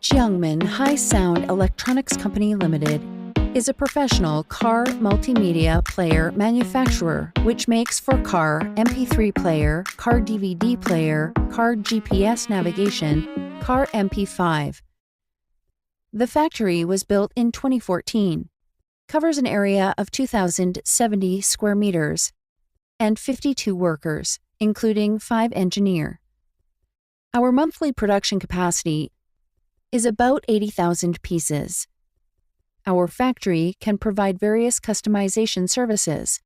Jiangmen Hisound Electronics Company Limited is a professional car multimedia player manufacturer which makes for car MP3 player, car DVD player, car GPS navigation, car MP5. The factory was built in 2014, covers an area of 2,070 square meters, and 52 workers, including 5 engineers. Our monthly production capacity is about 80,000 pieces. Our factory can provide various customization services,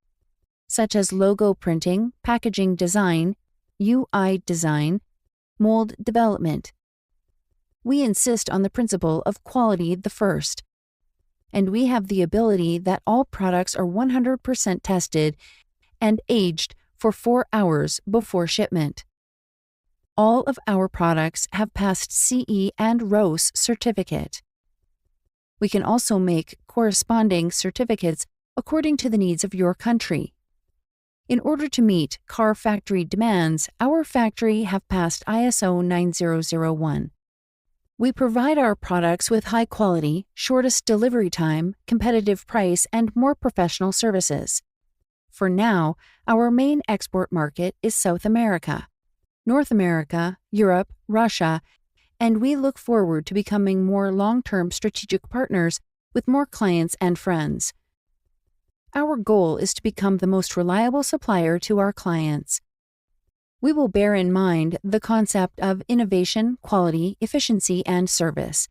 such as logo printing, packaging design, UI design, mold development. We insist on the principle of quality the first, and we have the ability that all products are 100% tested and aged for 4 hours before shipment. All of our products have passed CE and Rohs certificate. We can also make corresponding certificates according to the needs of your country. In order to meet car factory demands, our factory have passed ISO 9001. We provide our products with high quality, shortest delivery time, competitive price, and more professional services. For now, our main export market is South America, North America, Europe, Russia, and we look forward to becoming more long-term strategic partners with more clients and friends. Our goal is to become the most reliable supplier to our clients. We will bear in mind the concept of innovation, quality, efficiency, and service,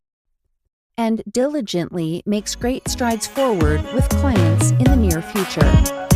and diligently makes great strides forward with clients in the near future.